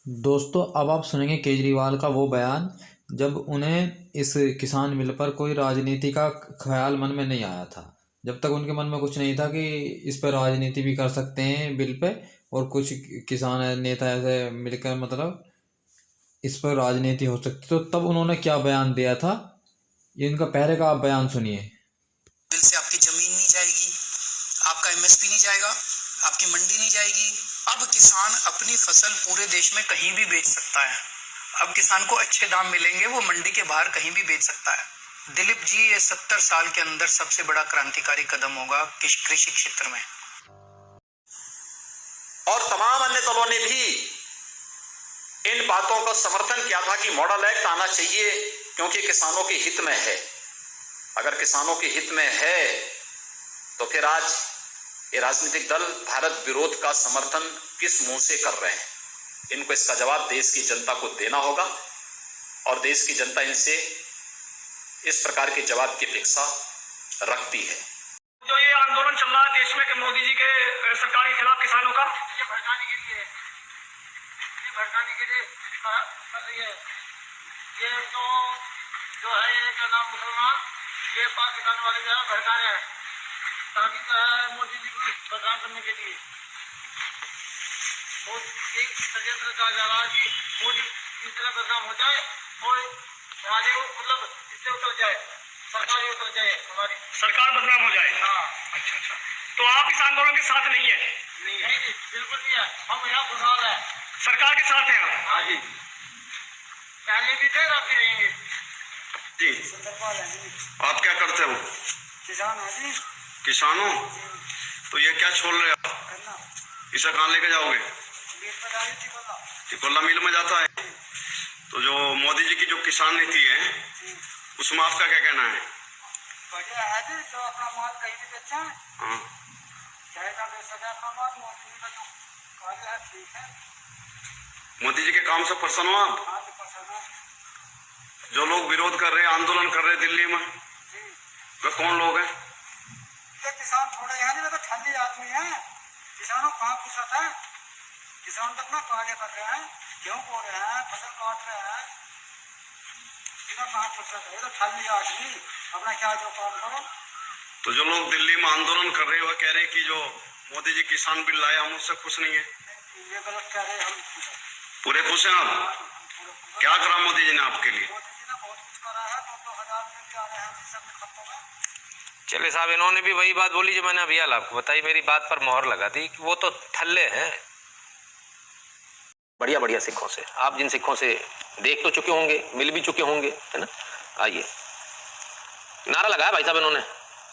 दोस्तों अब आप सुनेंगे केजरीवाल का वो बयान जब उन्हें इस किसान बिल पर कोई राजनीति का ख्याल मन में नहीं आया था। जब तक उनके मन में कुछ नहीं था कि इस पर राजनीति भी कर सकते हैं बिल पे, और कुछ किसान नेता ऐसे मिलकर मतलब इस पर राजनीति हो सकती, तो तब उन्होंने क्या बयान दिया था, ये इनका पहले का आप बयान सुनिए। बिल से आपकी जमीन नहीं जाएगी, आपका एमएसपी नहीं जाएगा, आपकी मंडी नहीं जाएगी। अब किसान अपनी फसल पूरे देश में कहीं भी बेच सकता है। अब किसान को अच्छे दाम मिलेंगे, वो मंडी के बाहर कहीं भी बेच सकता है। दिलीप जी, ये 70 साल के अंदर सबसे बड़ा क्रांतिकारी कदम होगा कृषि क्षेत्र में। और तमाम अन्य दलों ने भी इन बातों का समर्थन किया था कि मॉडल एक्ट आना चाहिए, क्योंकि किसानों के हित में है। अगर किसानों के हित में है तो फिर आज ये राजनीतिक दल भारत विरोध का समर्थन किस मुंह से कर रहे हैं? इनको इसका जवाब देश की जनता को देना होगा, और देश की जनता इनसे इस प्रकार के जवाब की अपेक्षा रखती है। जो ये आंदोलन चल रहा है देश में कि मोदी जी के सरकार के खिलाफ किसानों का, ये भड़काने के लिए कर रही है। ये जो है ये क्या नाम मुसलमान, ये पाकिस्तान वाले जो है भड़का रहे हैं ताकि मोदी जी को बदनाम करने के लिए। तो एक षड्यंत्र कहा जा रहा है कि मोदी इस तरह बदनाम हो जाए और हमारे मतलब इससे उतर जाए, सरकार उतर जाए, हमारी सरकार बदनाम हो जाए। हाँ, अच्छा। तो आप इस आंदोलन के साथ नहीं है? नहीं, बिल्कुल नहीं है। हम यहाँ खुशहाल है, सरकार के साथ हैं। हाँ जी, पहले भी थे, अब भी रहेंगे जी। आप क्या करते हो? किसान है जी। किसानों? तो ये क्या छोड़ रहे आप? इसे कहाँ लेके जाओगे? टिकोला मिल में जाता है। तो जो मोदी जी की जो किसान नीति है उसमें आपका क्या कहना है? बढ़िया है जी, जो अपना माल कहीं भी बेचा है, हाँ, चाहे का बेच सके अपना माल, मोदी का जो कार्य है ठीक है। मोदी जी के काम से प्रसन्न हो आप? हाँ जी, पसंद है। जो लोग विरोध कर रहे हैं, आंदोलन कर रहे हैं दिल्ली में, वे कौन लोग हैं? ये किसान थोड़े हैं जी, तो ठंडी आदमी है। किसानों कहाँ फुर्सत है? किसान तो अपना कार्य कर रहे हैं, गेहूं बो रहे हैं, फसल काट रहे हैं, इधर कहाँ फुर्सत है? ये तो ठंडी आदमी अपना क्या जो काम करो। तो जो लोग दिल्ली में आंदोलन कर रहे हैं वह कह रहे हैं कि जो मोदी जी किसान बिल लाए हम उससे खुश नहीं है। ये गलत कह रहे हैं, हम पूरे खुश हैं आप? क्या करा मोदी जी ने आपके लिए? मोदी जी ने बहुत कुछ करा है, 2-2 हजार रुपये आ रहे हैं सब में खत्म होगा। चले साहब, इन्होंने भी वही बात बोली जो मैंने अभी हाल आपको बताई, मेरी बात पर मोहर लगा दी कि वो तो ठल्ले हैं। बढ़िया बढ़िया सिखों से, आप जिन सिखों से देख तो चुके होंगे, मिल भी चुके होंगे, है ना। आइए, नारा लगाया भाई साहब इन्होंने,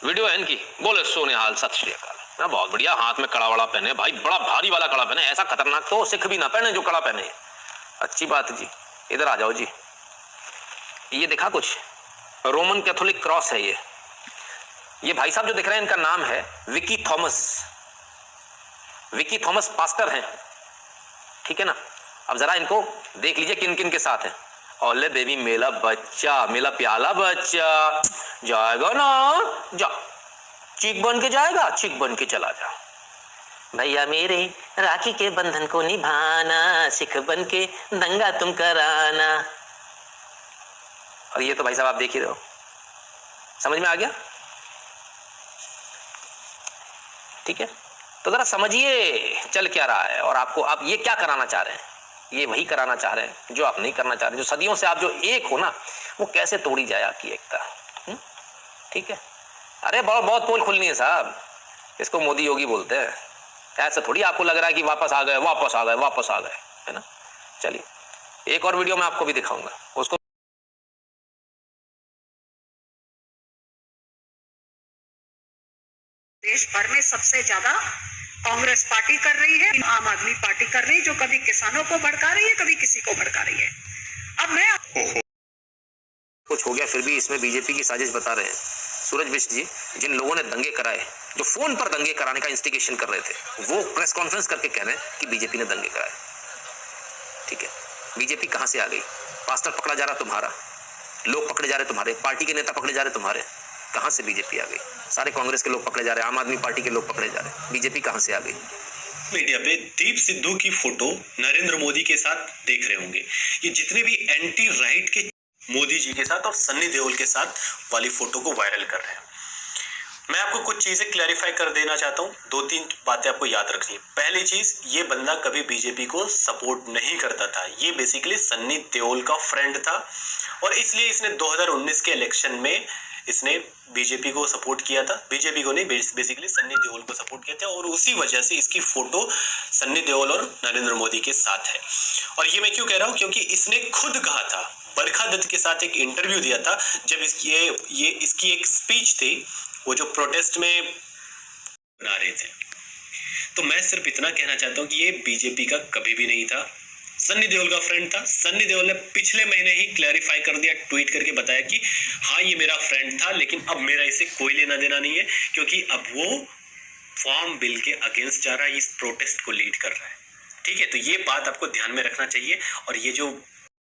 वीडियो है इनकी, बोले सोने हाल सत श्री अकाल ना। बहुत बढ़िया, हाथ में कड़ा वड़ा पहने भाई, बड़ा भारी वाला कड़ा पहने, ऐसा खतरनाक तो सिख भी ना पहने जो कड़ा पहने। अच्छी बात जी, इधर आ जाओ जी। ये देखा कुछ रोमन कैथोलिक क्रॉस है ये भाई साहब जो दिख रहे हैं इनका नाम है Vicky Thomas. Vicky Thomas pastor हैं, ठीक है ना। अब जरा इनको देख लीजिए किन किन के साथ हैं। ओले बेबी, मेरा बच्चा, मेरा प्याला बच्चा जाएगा ना, जा चीक बन के जाएगा, चीक बन के चला जा। भैया मेरे राखी के बंधन को निभाना, सिख बन के दंगा तुम कराना। और ये तो भाई साहब आप देख ही रहे हो, समझ में आ गया? ठीक है, तो जरा समझिए चल क्या रहा है, और आपको आप ये क्या कराना चाह रहे हैं। ये वही कराना चाह रहे हैं जो आप नहीं करना चाह रहे, जो सदियों से आप जो एक हो ना, वो कैसे तोड़ी जाए आपकी एकता। ठीक है, अरे बहुत बहुत पोल खुलनी है साहब, इसको मोदी योगी बोलते हैं। ऐसा थोड़ी आपको लग रहा है कि वापस आ गए वापस आ गए वापस आ गए, है ना। चलिए एक और वीडियो मैं आपको भी दिखाऊंगा उसको। देश भर में सबसे ज्यादा कांग्रेस पार्टी कर रही है, आम आदमी पार्टी कर रही है, जो कभी किसानों को भड़का रही है, कभी किसी को भड़का रही है। अब मैं कुछ हो गया फिर भी इसमें बीजेपी की साजिश बता रहे हैं सूरज बिष्ट जी, जिन लोगों ने दंगे कराए, जो फोन पर दंगे कराने का इंस्टिगेशन कर रहे थे, वो प्रेस कॉन्फ्रेंस करके कह रहे हैं कि बीजेपी ने दंगे कराए। ठीक है, बीजेपी कहां से आ गई? पास्टर पकड़ा जा रहा तुम्हारा, लोग पकड़े जा रहे तुम्हारे, पार्टी के नेता पकड़े जा रहे तुम्हारे, कहां से बीजेपी आ गई? सारे कांग्रेस के लोग पकड़े जा रहे हैं, आम आदमी पार्टी के लोग पकड़े जा रहे हैं, बीजेपी कहां से आ गई? मीडिया पे दीप सिद्धू की फोटो नरेंद्र मोदी के साथ देख रहे होंगे। ये जितने भी एंटी राइट के मोदी जी के साथ और सन्नी देओल के साथ वाली फोटो को वायरल कर रहे हैं। मैं आपको कुछ चीजें क्लैरिफाई कर देना चाहता हूँ। 2-3 बातें आपको याद रखनी है। पहली चीज, ये बंदा कभी बीजेपी को सपोर्ट नहीं करता था। ये बेसिकली सन्नी देओल का फ्रेंड था और इसलिए इसने 2019 के इलेक्शन में इसने बीजेपी को सपोर्ट किया था। बीजेपी को नहीं, बेसिकली सन्नी देओल को सपोर्ट किया था और उसी वजह से इसकी फोटो सन्नी देओल और नरेंद्र मोदी के साथ है। और ये मैं क्यों कह रहा हूँ, क्योंकि इसने खुद कहा था, बरखा दत्त के साथ एक इंटरव्यू दिया था जब इसकी एक स्पीच थी, वो जो प्रोटेस्ट में बना रहे थे। तो मैं सिर्फ इतना कहना चाहता हूँ कि ये बीजेपी का कभी भी नहीं था, सन्नी देओल का फ्रेंड था। सन्नी देओल ने पिछले महीने ही क्लैरिफाई कर दिया, ट्वीट करके बताया कि हाँ ये मेरा फ्रेंड था, लेकिन अब मेरा इसे कोई लेना देना नहीं है, क्योंकि अब वो फार्म बिल के अगेंस्ट जा रहा है, इस प्रोटेस्ट को लीड कर रहा है। ठीक है, तो ये बात आपको ध्यान में रखना चाहिए। और ये जो